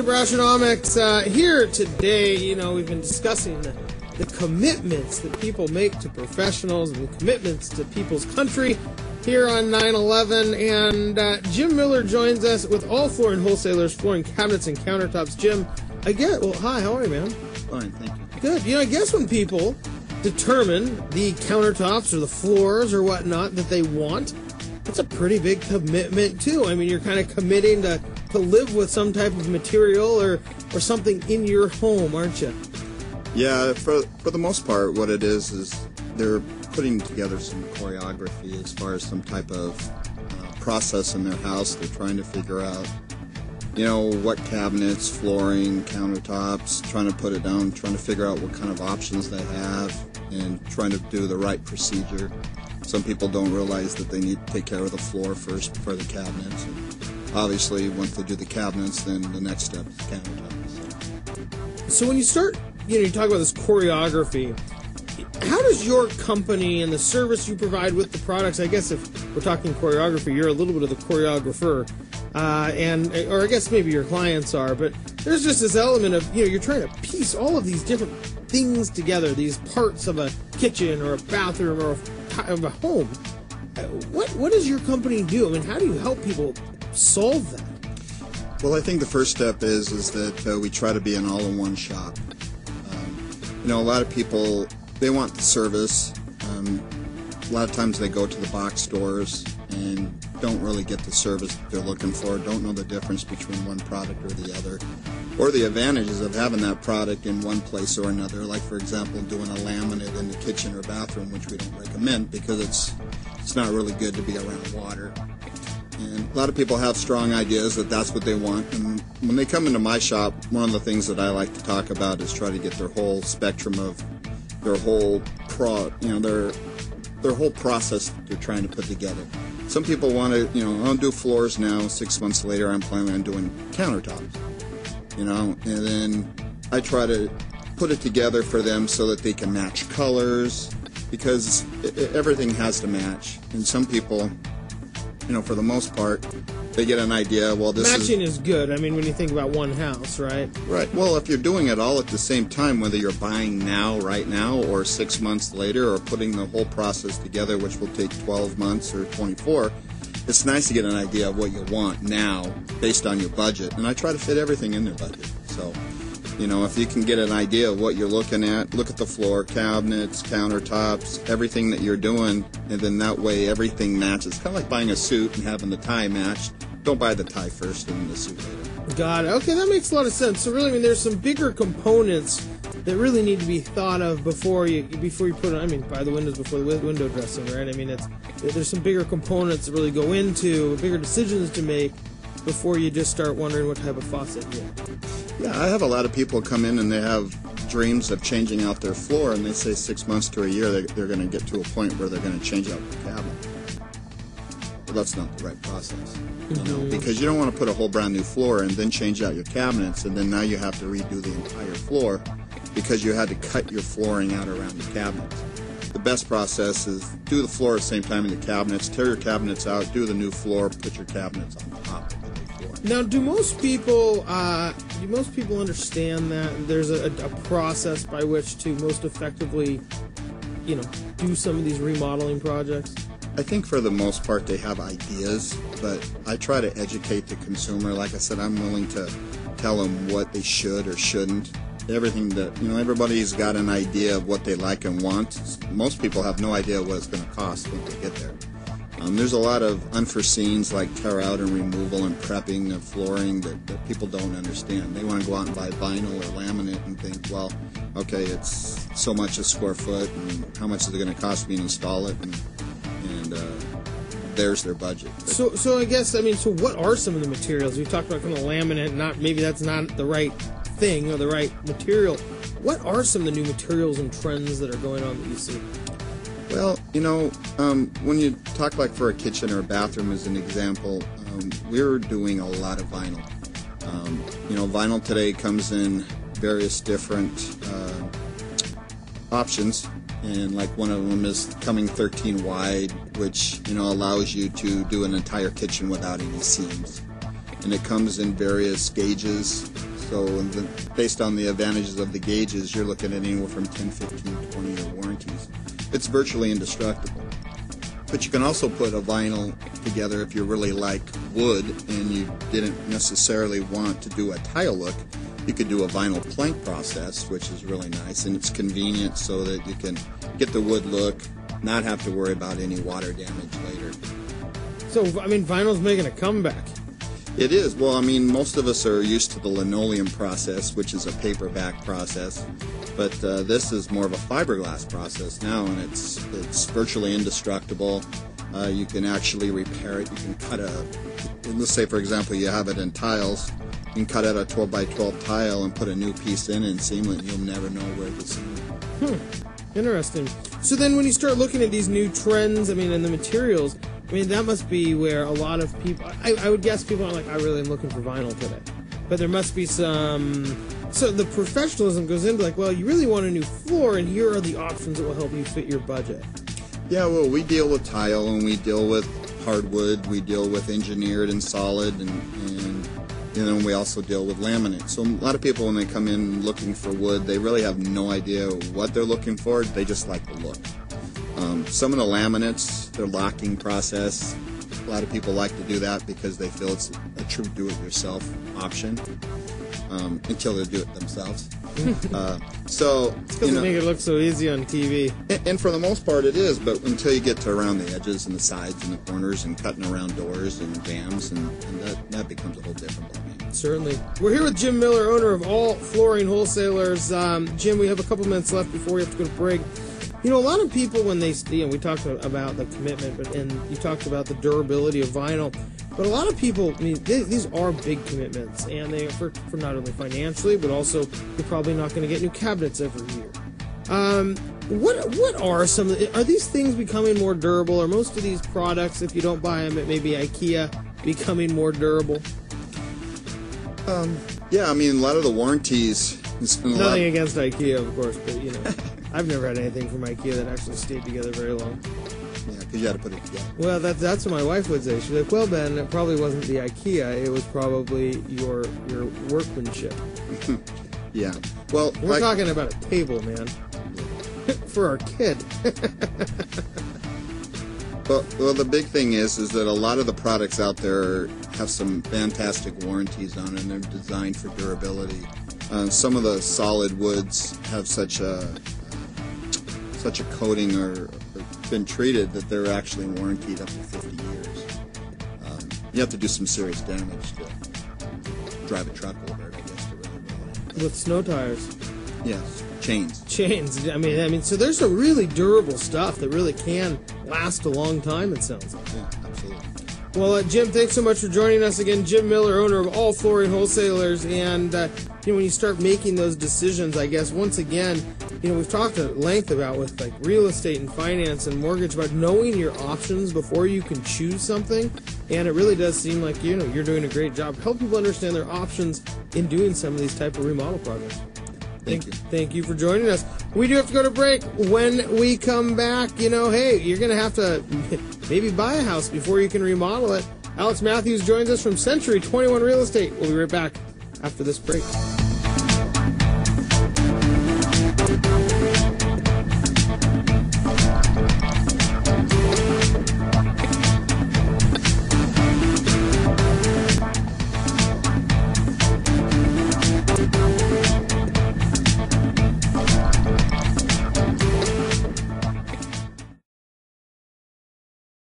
to Brassionomics. Here today, we've been discussing the commitments that people make to professionals and the commitments to people's country here on 9/11. And Jim Miller joins us with All Flooring Wholesalers, flooring cabinets and countertops. Jim, hi, how are you, man? Fine, thank you. Good. I guess when people determine the countertops or the floors or whatnot that they want, it's a pretty big commitment too. I mean, you're kind of committing to live with some type of material or something in your home, aren't you? Yeah, for the most part, what it is they're putting together some choreography as far as some type of process in their house. They're trying to figure out, what cabinets, flooring, countertops, trying to put it down, trying to figure out what kind of options they have, and trying to do the right procedure. Some people don't realize that they need to take care of the floor first before the cabinets. And obviously, once they do the cabinets, then the next step is the countertops. So when you start, you talk about this choreography, how does your company and the service you provide with the products, I guess if we're talking choreography, you're a little bit of the choreographer, or I guess maybe your clients are, but there's just this element of, you're trying to piece all of these different things together, these parts of a kitchen or a bathroom or of a home. What does your company do? I mean, how do you help people solve that? Well, I think the first step is that we try to be an all-in-one shop. A lot of people, they want the service. A lot of times they go to the box stores and don't really get the service they're looking for, don't know the difference between one product or the other, or the advantages of having that product in one place or another, like, for example, doing a laminate in the kitchen or bathroom, which we don't recommend because it's not really good to be around water. And a lot of people have strong ideas that that's what they want, and when they come into my shop, one of the things that I like to talk about is try to get their whole spectrum of their whole their whole process they're trying to put together. Some people want to, I'll do floors now. 6 months later, I'm planning on doing countertops, and then I try to put it together for them so that they can match colors, because everything has to match. And some people, for the most part, they get an idea, well, matching is good. I mean, when you think about one house, right? Right. Well, if you're doing it all at the same time, whether you're buying right now, or 6 months later, or putting the whole process together, which will take 12 months or 24, it's nice to get an idea of what you want now based on your budget. And I try to fit everything in their budget. So, if you can get an idea of what you're looking at, look at the floor, cabinets, countertops, everything that you're doing, and then that way everything matches. Kind of like buying a suit and having the tie matched. Don't buy the tie first and the suit later. Got it. Okay, that makes a lot of sense. So really, there's some bigger components that really need to be thought of before you put it. Buy the windows before the window dressing, right? There's some bigger components that really go into bigger decisions to make before you just start wondering what type of faucet you get. Yeah, I have a lot of people come in and they have dreams of changing out their floor, and they say 6 months to a year they're going to get to a point where they're going to change out the cabinet. Well, that's not the right process, because you don't want to put a whole brand new floor and then change out your cabinets, and then now you have to redo the entire floor because you had to cut your flooring out around the cabinets. The best process is do the floor at the same time in the cabinets, tear your cabinets out, do the new floor, put your cabinets on top of the new floor. Now, do most people understand that there's a process by which to most effectively, do some of these remodeling projects? I think for the most part they have ideas, but I try to educate the consumer. Like I said, I'm willing to tell them what they should or shouldn't. Everything that, everybody's got an idea of what they like and want. Most people have no idea what it's going to cost when they get there. There's a lot of unforeseens like tear out and removal and prepping of flooring that people don't understand. They want to go out and buy vinyl or laminate and think, well, okay, it's so much a square foot, and how much is it going to cost me to install it, and there's their budget. So I guess, so what are some of the materials? We talked about kind of laminate, maybe that's not the right thing or the right material. What are some of the new materials and trends that are going on that you see? Well, when you talk like for a kitchen or a bathroom as an example, we're doing a lot of vinyl. Vinyl today comes in various different options, and like one of them is coming 13 wide, which allows you to do an entire kitchen without any seams. And it comes in various gauges, So based on the advantages of the gauges, you're looking at anywhere from 10, 15, 20-year warranties. It's virtually indestructible. But you can also put a vinyl together if you really like wood and you didn't necessarily want to do a tile look. You could do a vinyl plank process, which is really nice, and it's convenient so that you can get the wood look, not have to worry about any water damage later. So, I mean, vinyl's making a comeback. It is. Well, I mean, most of us are used to the linoleum process, which is a paperback process, but this is more of a fiberglass process now, and it's virtually indestructible. You can actually repair it. You can cut let's say, for example, you have it in tiles. You can cut out a 12 by 12 tile and put a new piece in and seam it, and you'll never know where to seam it. Interesting. So then when you start looking at these new trends, I mean, and the materials, I mean, that must be where a lot of people, I would guess people are like, I really am looking for vinyl today. But there must be some, so the professionalism goes into like, well, you really want a new floor, and here are the options that will help you fit your budget. Yeah, well, we deal with tile, and we deal with hardwood, we deal with engineered and solid, and you know, we also deal with laminate. So a lot of people, when they come in looking for wood, they really have no idea what they're looking for. They just like the look. Some of the laminates, their locking process, a lot of people like to do that because they feel it's a true do-it-yourself option until they do it themselves. So it's because they make it look so easy on TV. And for the most part it is, but until you get to around the edges and the sides and the corners and cutting around doors and jambs, and that becomes a whole different ballgame. Certainly. We're here with Jim Miller, owner of All Flooring Wholesalers. Jim, we have a couple minutes left before we have to go to break. You know, a lot of people, when they, we talked about the commitment, and you talked about the durability of vinyl, but a lot of people, I mean, these are big commitments, and they are for not only financially, but also you're probably not going to get new cabinets every year. What are some of are these things becoming more durable? Are most of these products, if you don't buy them at maybe IKEA, becoming more durable? Yeah, I mean, a lot of the warranties. Nothing against IKEA, of course, but you know, I've never had anything from IKEA that actually stayed together very long. Yeah, because you had to put it together. Well, that's what my wife would say. She's like, well, Ben, it probably wasn't the IKEA. It was probably your workmanship. Yeah. Well, we're talking about a table, man. For our kid. Well, the big thing is that a lot of the products out there have some fantastic warranties on it, and they're designed for durability. Some of the solid woods have such a coating or been treated that they're actually warranted up to 50 years. You have to do some serious damage to drive a truck over it, I guess, to really know. With snow tires. Yes, chains. I mean, so there's some really durable stuff that really can last a long time, it sounds like. Yeah, absolutely. Well, Jim, thanks so much for joining us again. Jim Miller, owner of All Flooring Wholesalers. And, you know, when you start making those decisions, I guess, once again, you know, we've talked at length about with, like, real estate and finance and mortgage, about knowing your options before you can choose something. And it really does seem like, you know, you're doing a great job. Help people understand their options in doing some of these type of remodel projects. Thank you. Thank you for joining us. We do have to go to break. When we come back, you know, hey, you're going to have to maybe buy a house before you can remodel it. Alex Matthews joins us from Century 21 Real Estate. We'll be right back after this break.